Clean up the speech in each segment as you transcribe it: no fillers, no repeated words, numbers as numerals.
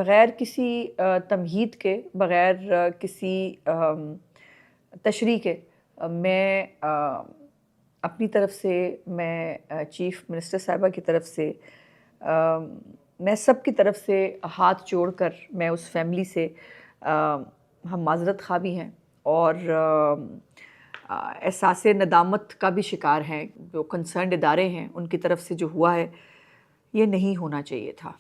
बग़ैर किसी तमहीद के, बग़ैर किसी तशरीह के मैं अपनी तरफ से, मैं चीफ़ मिनिस्टर साहिबा की तरफ से, मैं सब की तरफ से हाथ जोड़कर मैं उस फैमिली से हम माज़रत ख़्वाह भी हैं और एहसास नदामत का भी शिकार हैं। जो कंसर्न्ड इदारे हैं उनकी तरफ से जो हुआ है ये नहीं होना चाहिए था।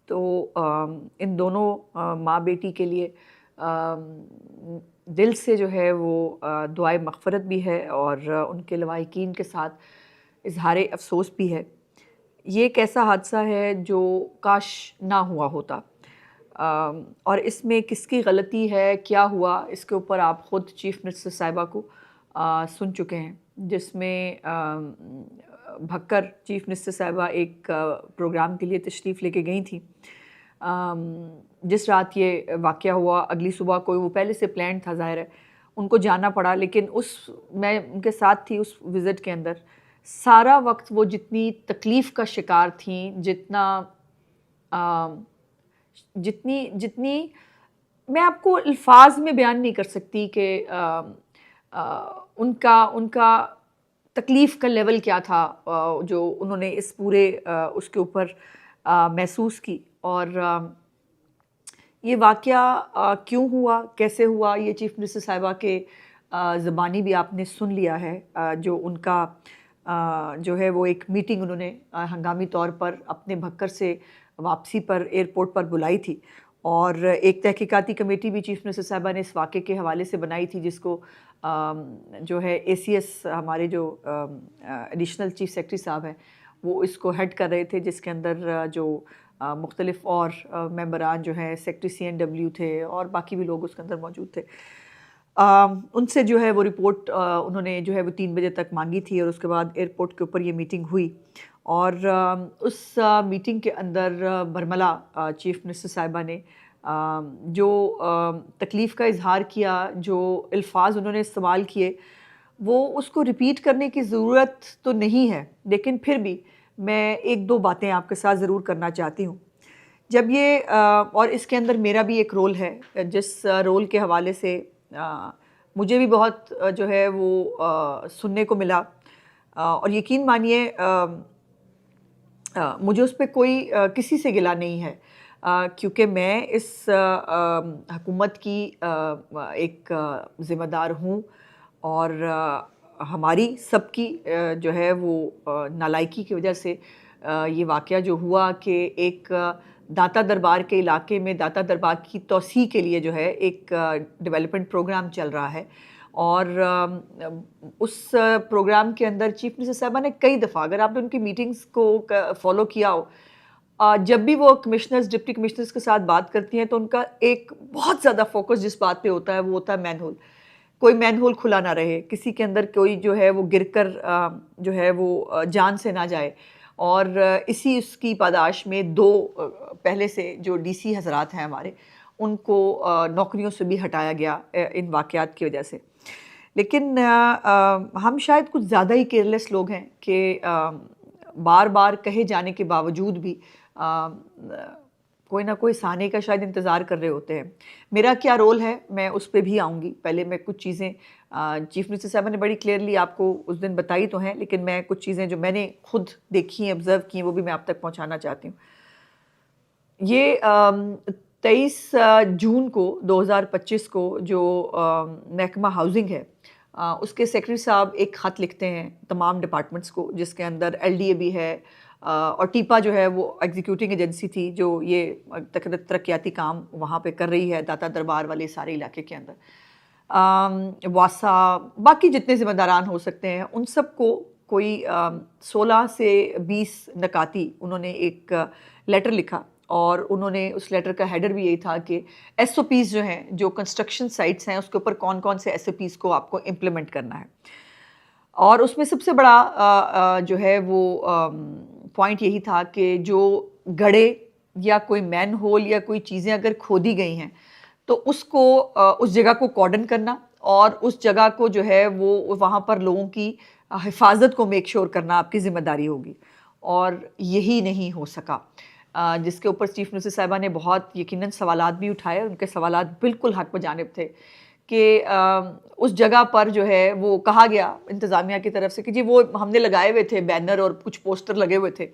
तो इन दोनों माँ बेटी के लिए दिल से जो है वो दुआए मग़फ़िरत भी है और उनके लवाहिकीन के साथ इज़हारे अफ़सोस भी है। ये एक ऐसा हादसा है जो काश ना हुआ होता। और इसमें किसकी गलती है, क्या हुआ, इसके ऊपर आप ख़ुद चीफ़ मिनिस्टर साहिबा को सुन चुके हैं, जिसमें भक्कर चीफ़ मिनिस्टर साहिबा एक प्रोग्राम के लिए तशरीफ़ लेके गई थी। जिस रात ये वाक़या हुआ, अगली सुबह कोई वो पहले से प्लान था, ज़ाहिर है उनको जाना पड़ा, लेकिन मैं उनके साथ थी उस विज़िट के अंदर। सारा वक्त वो जितनी तकलीफ़ का शिकार थी, जितनी मैं आपको अल्फाज में बयान नहीं कर सकती कि उनका तकलीफ़ का लेवल क्या था, जो उन्होंने इस पूरे उसके ऊपर महसूस की। और ये वाक़या क्यों हुआ, कैसे हुआ, ये चीफ़ मिनिस्टर साहिबा के ज़बानी भी आपने सुन लिया है। जो उनका जो है वो एक मीटिंग उन्होंने हंगामी तौर पर अपने भक्कर से वापसी पर एयरपोर्ट पर बुलाई थी और एक तहकीकाती कमेटी भी चीफ़ मिनिस्टर साहिबा ने इस वाक़े के हवाले से बनाई थी, जिसको जो है ACS हमारे जो एडिशनल चीफ़ सेक्रेटरी साहब हैं वो इसको हेड कर रहे थे, जिसके अंदर जो मुख्तलिफ़ और मेंबरान जो हैं सेक्रेटरी CNW थे और बाकी भी लोग उसके अंदर मौजूद थे। उनसे जो है वो रिपोर्ट उन्होंने जो है वो 3 बजे तक मांगी थी और उसके बाद एयरपोर्ट के ऊपर ये मीटिंग हुई और उस मीटिंग के अंदर बरमला चीफ़ मिनिस्टर साहिबा ने जो तकलीफ़ का इज़हार किया, जो अल्फाज उन्होंने इस्तेमाल किए, वो उसको रिपीट करने की ज़रूरत तो नहीं है, लेकिन फिर भी मैं 1-2 बातें आपके साथ ज़रूर करना चाहती हूँ। जब ये और इसके अंदर मेरा भी एक रोल है, जिस रोल के हवाले से मुझे भी बहुत जो है वो सुनने को मिला और यकीन मानिए मुझे उस पे कोई किसी से गिला नहीं है, क्योंकि मैं इस हुकूमत की एक ज़िम्मेदार हूँ और हमारी सबकी जो है वो नालायकी की वजह से ये वाक़या जो हुआ कि एक दाता दरबार के इलाके में दाता दरबार की तौसीह के लिए जो है एक डेवलपमेंट प्रोग्राम चल रहा है और उस प्रोग्राम के अंदर चीफ़ मिनिस्टर साहिबा ने कई दफ़ा, अगर आपने उनकी मीटिंग्स को फॉलो किया हो, जब भी वो कमिश्नर्स, डिप्टी कमिश्नर्स के साथ बात करती हैं तो उनका एक बहुत ज़्यादा फोकस जिस बात पे होता है वो होता है मैनहोल। कोई मैनहोल खुला ना रहे, किसी के अंदर कोई जो है वो गिरकर जो है वो जान से ना जाए। और इसी उसकी पादाश में 2 पहले से जो DC हज़रात हैं हमारे, उनको नौकरियों से भी हटाया गया इन वाक़यात की वजह से। लेकिन हम शायद कुछ ज़्यादा ही केयरलेस लोग हैं कि बार बार कहे जाने के बावजूद भी कोई ना कोई सहाने का शायद इंतज़ार कर रहे होते हैं। मेरा क्या रोल है, मैं उस पे भी आऊँगी। पहले मैं कुछ चीज़ें चीफ़ मिनिस्टर साहब ने बड़ी क्लियरली आपको उस दिन बताई तो हैं, लेकिन मैं कुछ चीज़ें जो मैंने खुद देखी हैं, ऑब्ज़र्व की हैं, वो भी मैं आप तक पहुँचाना चाहती हूँ। ये 23 जून को 2025 को जो महकमा हाउसिंग है, उसके सेक्रेटरी साहब एक ख़त लिखते हैं तमाम डिपार्टमेंट्स को, जिसके अंदर LDA भी है और टीपा जो है वो एग्जीक्यूटिंग एजेंसी थी जो ये तरक्याती काम वहाँ पे कर रही है दाता दरबार वाले सारे इलाके के अंदर। वासा बाकी जितने ज़िम्मेदारान हो सकते हैं उन सबको कोई 16 से 20 नकाती उन्होंने एक लेटर लिखा और उन्होंने उस लेटर का हेडर भी यही था कि SOPs जो हैं, जो कंस्ट्रक्शन साइट्स हैं, उसके ऊपर कौन कौन से SOPs को आपको इम्प्लीमेंट करना है। और उसमें सबसे बड़ा जो है वो पॉइंट यही था कि जो गड्ढे या कोई मैन होल या कोई चीज़ें अगर खोदी गई हैं तो उसको उस जगह को कॉर्डन करना और उस जगह को जो है वो वहाँ पर लोगों की हिफाजत को मेक श्योर करना आपकी ज़िम्मेदारी होगी। और यही नहीं हो सका। जिसके ऊपर चीफ मिनिस्टर साहिबा ने बहुत यकीनन सवालात भी उठाए। उनके सवालात बिल्कुल हक बजानिब थे कि उस जगह पर जो है वो कहा गया इंतज़ामिया की तरफ से कि जी वो हमने लगाए हुए थे बैनर और कुछ पोस्टर लगे हुए थे,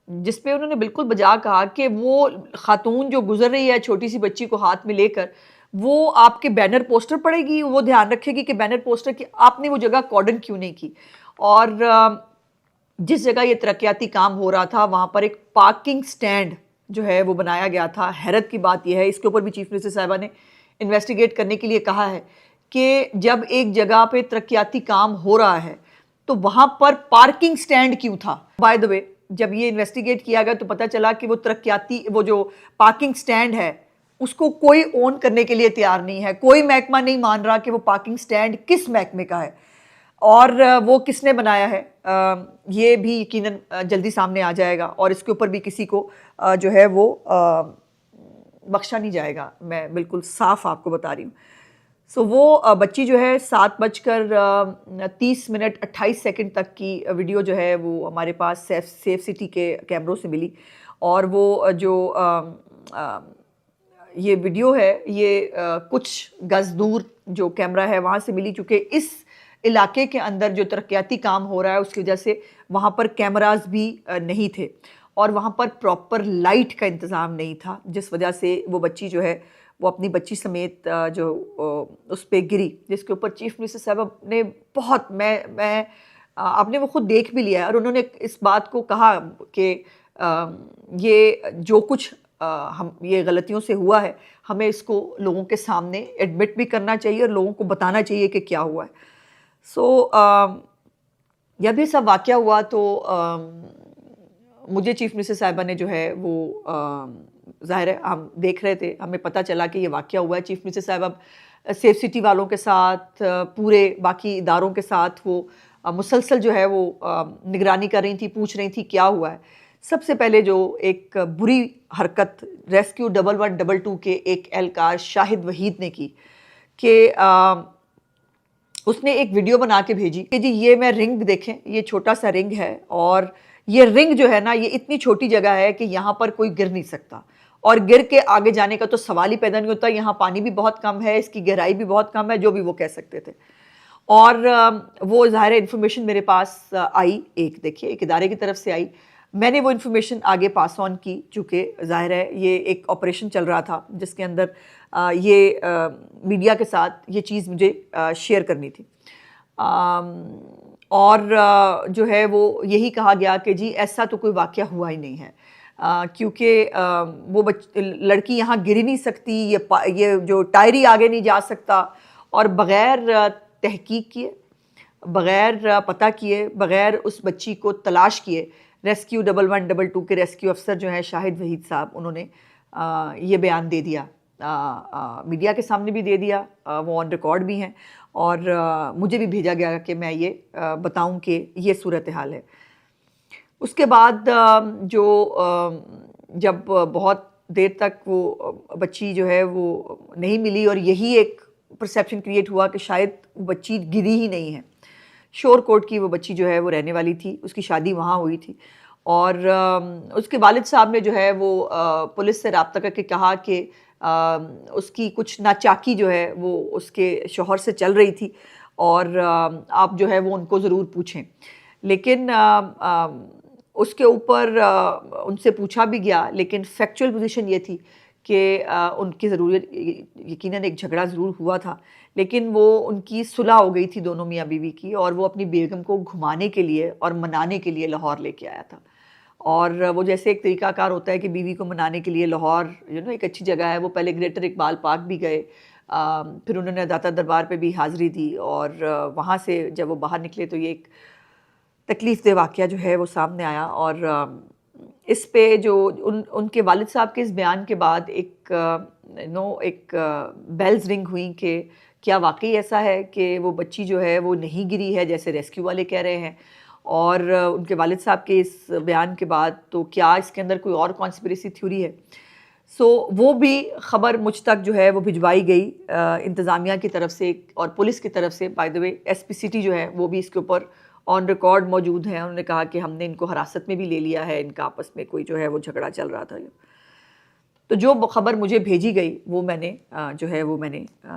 जिस पे उन्होंने बिल्कुल बजा कहा कि वो खातून जो गुजर रही है छोटी सी बच्ची को हाथ में लेकर, वो आपके बैनर पोस्टर पड़ेगी, वो ध्यान रखेगी कि बैनर पोस्टर की आपने वो जगह कॉर्डन क्यों नहीं की। और जिस जगह ये तरक्याती काम हो रहा था वहाँ पर एक पार्किंग स्टैंड जो है वो बनाया गया था। हैरत की बात यह है, इसके ऊपर भी चीफ मिनिस्टर साहिबा ने इन्वेस्टिगेट करने के लिए कहा है कि जब एक जगह पे तरक्याती काम हो रहा है तो वहाँ पर पार्किंग स्टैंड क्यों था। बाय द वे जब ये इन्वेस्टिगेट किया गया तो पता चला कि वो जो पार्किंग स्टैंड है उसको कोई ओन करने के लिए तैयार नहीं है। कोई महकमा नहीं मान रहा कि वो पार्किंग स्टैंड किस महकमे का है और वो किसने बनाया है। ये भी यकीनन जल्दी सामने आ जाएगा और इसके ऊपर भी किसी को जो है वो बख्शा नहीं जाएगा, मैं बिल्कुल साफ आपको बता रही हूँ। सो वो बच्ची जो है 7:30 तक की वीडियो जो है वो हमारे पास सेफ सिटी के कैमरों से मिली। और वो जो ये वीडियो है ये कुछ गज़ दूर जो कैमरा है वहाँ से मिली, चूँकि इस इलाके के अंदर जो तरक्याती काम हो रहा है उसकी वजह से वहाँ पर कैमरास भी नहीं थे और वहाँ पर प्रॉपर लाइट का इंतज़ाम नहीं था, जिस वजह से वो बच्ची जो है वो अपनी बच्ची समेत जो उस पर गिरी, जिसके ऊपर चीफ मिनिस्टर साहब ने बहुत मैं आपने वो खुद देख भी लिया है और उन्होंने इस बात को कहा कि ये जो कुछ हम ये गलतियों से हुआ है हमें इसको लोगों के सामने एडमिट भी करना चाहिए और लोगों को बताना चाहिए कि क्या हुआ है। सो जब ये सब वाक़या हुआ तो मुझे चीफ मिनिस्टर साहिबा ने जो है वो ज़ाहिर है हम देख रहे थे, हमें पता चला कि ये वाक़या हुआ है। चीफ मिनिस्टर साहिबा सेफ सिटी वालों के साथ पूरे बाकी इदारों के साथ वो मुसलसल जो है वो निगरानी कर रही थी, पूछ रही थी क्या हुआ है। सबसे पहले जो एक बुरी हरकत रेस्क्यू 1112 के एक एहलकार शाहिद वहीद ने की कि उसने एक वीडियो बना के भेजी कि जी ये मैं रिंग देखें, ये छोटा सा रिंग है और ये रिंग जो है ना ये इतनी छोटी जगह है कि यहाँ पर कोई गिर नहीं सकता और गिर के आगे जाने का तो सवाल ही पैदा नहीं होता। यहाँ पानी भी बहुत कम है, इसकी गहराई भी बहुत कम है, जो भी वो कह सकते थे। और वो ज़ाहिर इन्फॉर्मेशन मेरे पास आई, एक देखिए एक इदारे की तरफ से आई, मैंने वो इन्फॉर्मेशन आगे पास ऑन की, चूँकि ज़ाहिर है ये एक ऑपरेशन चल रहा था जिसके अंदर ये मीडिया के साथ ये चीज़ मुझे शेयर करनी थी। और जो है वो यही कहा गया कि जी ऐसा तो कोई वाक़या हुआ ही नहीं है, क्योंकि वो लड़की यहाँ गिर ही नहीं सकती, ये जो टायर ही आगे नहीं जा सकता और बग़ैर तहकीक किए, बग़ैर पता किए, बग़ैर उस बच्ची को तलाश किए रेस्क्यू 1112 के रेस्क्यू अफसर जो हैं शाहिद वहीद साहब, उन्होंने ये बयान दे दिया, मीडिया के सामने भी दे दिया, वो ऑन रिकॉर्ड भी हैं और मुझे भी भेजा गया कि मैं ये बताऊं कि ये सूरत हाल है। उसके बाद जो जब बहुत देर तक वो बच्ची जो है वो नहीं मिली और यही एक परसेप्शन क्रिएट हुआ कि शायद वो बच्ची गिरी ही नहीं है। शोरकोट की वो बच्ची जो है वो रहने वाली थी, उसकी शादी वहाँ हुई थी और उसके वालिद साहब ने जो है वो पुलिस से रब्ता करके कहा कि उसकी कुछ नाचाकी जो है वो उसके शौहर से चल रही थी और आप जो है वो उनको ज़रूर पूछें। लेकिन उसके ऊपर उनसे पूछा भी गया, लेकिन फैक्चुअल पोजीशन ये थी कि उनकी ज़रूरत यकीनन एक झगड़ा ज़रूर हुआ था, लेकिन वो उनकी सुलह हो गई थी दोनों मियाँ बीवी की और वो अपनी बेगम को घुमाने के लिए और मनाने के लिए लाहौर लेके आया था। और वो जैसे एक तरीक़ाकार होता है कि बीवी को मनाने के लिए लाहौर एक अच्छी जगह है, वो पहले ग्रेटर इकबाल पार्क भी गए, फिर उन्होंने दाता दरबार पे भी हाज़िरी दी और वहाँ से जब वो बाहर निकले तो ये एक तकलीफ़देह वाक़या जो है वो सामने आया। और इस पे जो उनके वालिद साहब के इस बयान के बाद एक बेल्स रिंग हुई कि क्या वाकई ऐसा है कि वो बच्ची जो है वो नहीं गिरी है जैसे रेस्क्यू वाले कह रहे हैं। और उनके वालिद साहब के इस बयान के बाद तो क्या इसके अंदर कोई और कॉन्स्पिरेसी थ्योरी है। सो वो भी ख़बर मुझ तक जो है वो भिजवाई गई इंतज़ामिया की तरफ से और पुलिस की तरफ से। By the way SP city जो है वो भी इसके ऊपर ऑन रिकॉर्ड मौजूद हैं। उन्होंने कहा कि हमने इनको हिरासत में भी ले लिया है, इनका आपस में कोई जो है वो झगड़ा चल रहा था। तो जो खबर मुझे भेजी गई वो मैंने जो है वो मैंने